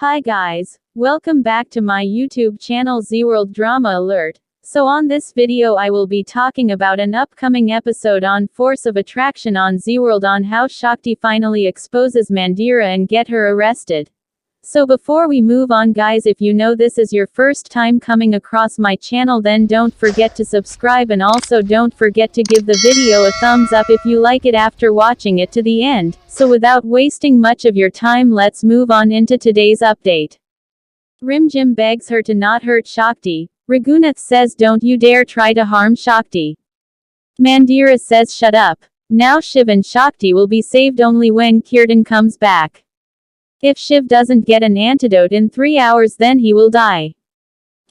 Hi guys, welcome back to my YouTube channel Zeeworld Drama Alert. So on this video I will be talking about an upcoming episode on Force of Attraction on Zeeworld on how Shakti finally exposes Mandira and get her arrested. So before we move on guys, if you know this is your first time coming across my channel, then don't forget to subscribe and also don't forget to give the video a thumbs up if you like it after watching it to the end. So without wasting much of your time, let's move on into today's update. Rimjim begs her to not hurt Shakti. Raghunath says don't you dare try to harm Shakti. Mandira says shut up. Now Shiv and Shakti will be saved only when Kirtan comes back. If Shiv doesn't get an antidote in 3 hours, then he will die.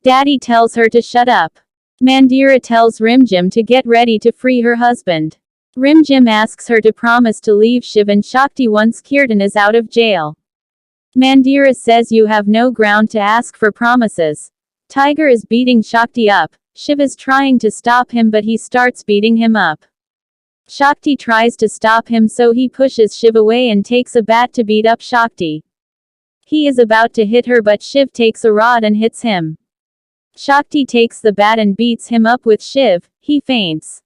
Daddy tells her to shut up. Mandira tells Rimjim to get ready to free her husband. Rimjim asks her to promise to leave Shiv and Shakti once Kirtan is out of jail. Mandira says you have no ground to ask for promises. Tiger is beating Shakti up. Shiv is trying to stop him, but he starts beating him up. Shakti tries to stop him, so he pushes Shiv away and takes a bat to beat up Shakti. He is about to hit her, but Shiv takes a rod and hits him. Shakti takes the bat and beats him up with Shiv. He faints.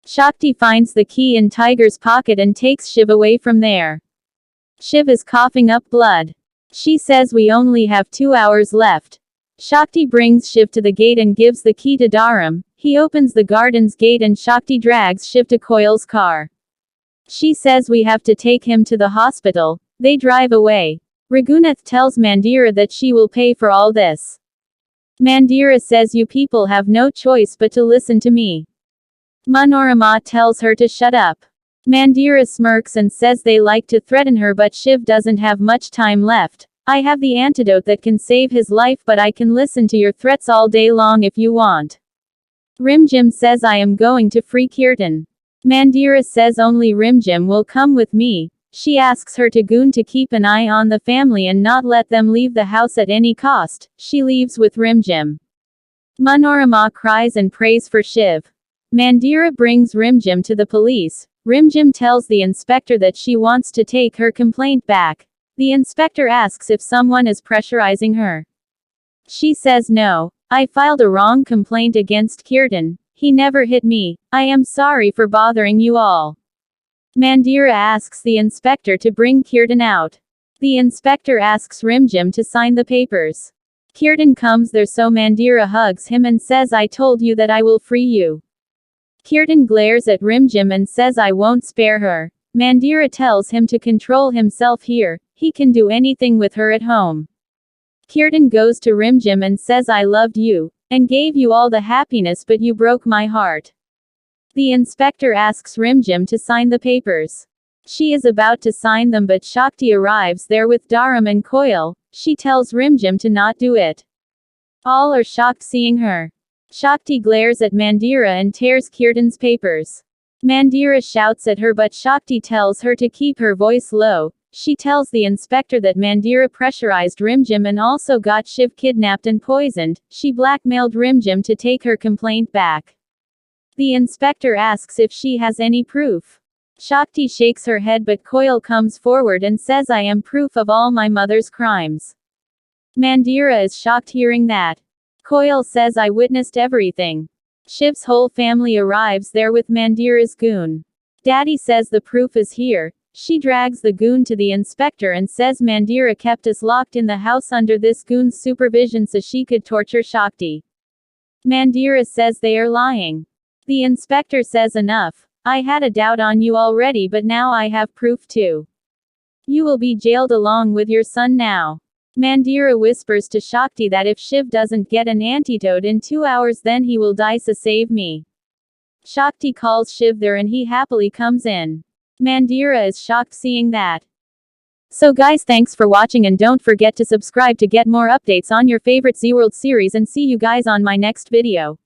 Shakti finds the key in Tiger's pocket and takes Shiv away from there. Shiv is coughing up blood. She says we only have 2 hours left. Shakti brings Shiv to the gate and gives the key to Dharam. He opens the garden's gate and Shakti drags Shiv to Koil's car. She says we have to take him to the hospital. They drive away. Raghunath tells Mandira that she will pay for all this. Mandira says you people have no choice but to listen to me. Manorama tells her to shut up. Mandira smirks and says they like to threaten her, but Shiv doesn't have much time left. I have the antidote that can save his life, but I can listen to your threats all day long if you want. Rimjim says I am going to free Kirtan. Mandira says only Rimjim will come with me. She asks her to goon to keep an eye on the family and not let them leave the house at any cost. She leaves with Rimjim. Manorama cries and prays for Shiv. Mandira brings Rimjim to the police. Rimjim tells the inspector that she wants to take her complaint back. The inspector asks if someone is pressurizing her. She says no. I filed a wrong complaint against Kirtan. He never hit me. I am sorry for bothering you all. Mandira asks the inspector to bring Kirtan out. The inspector asks Rimjim to sign the papers. Kirtan comes there, so Mandira hugs him and says I told you that I will free you. Kirtan glares at Rimjim and says I won't spare her. Mandira tells him to control himself here. He can do anything with her at home. Kirtan goes to Rimjim and says I loved you, and gave you all the happiness, but you broke my heart. The inspector asks Rimjim to sign the papers. She is about to sign them, but Shakti arrives there with Dharam and Koil. She tells Rimjim to not do it. All are shocked seeing her. Shakti glares at Mandira and tears Kirtan's papers. Mandira shouts at her, but Shakti tells her to keep her voice low. She tells the inspector that Mandira pressurized Rimjim and also got Shiv kidnapped and poisoned. She blackmailed Rimjim to take her complaint back. The inspector asks if she has any proof. Shakti shakes her head, but Koil comes forward and says I am proof of all my mother's crimes. Mandira is shocked hearing that. Koil says I witnessed everything. Shiv's whole family arrives there with Mandira's goon. Daddy says the proof is here. She drags the goon to the inspector and says Mandira kept us locked in the house under this goon's supervision so she could torture Shakti. Mandira says they are lying. The inspector says enough. I had a doubt on you already, but now I have proof too. You will be jailed along with your son now. Mandira whispers to Shakti that if Shiv doesn't get an antidote in 2 hours, then he will die, so save me. Shakti calls Shiv there and he happily comes in. Mandira is shocked seeing that. So guys, thanks for watching and don't forget to subscribe to get more updates on your favorite Zeeworld series, and see you guys on my next video.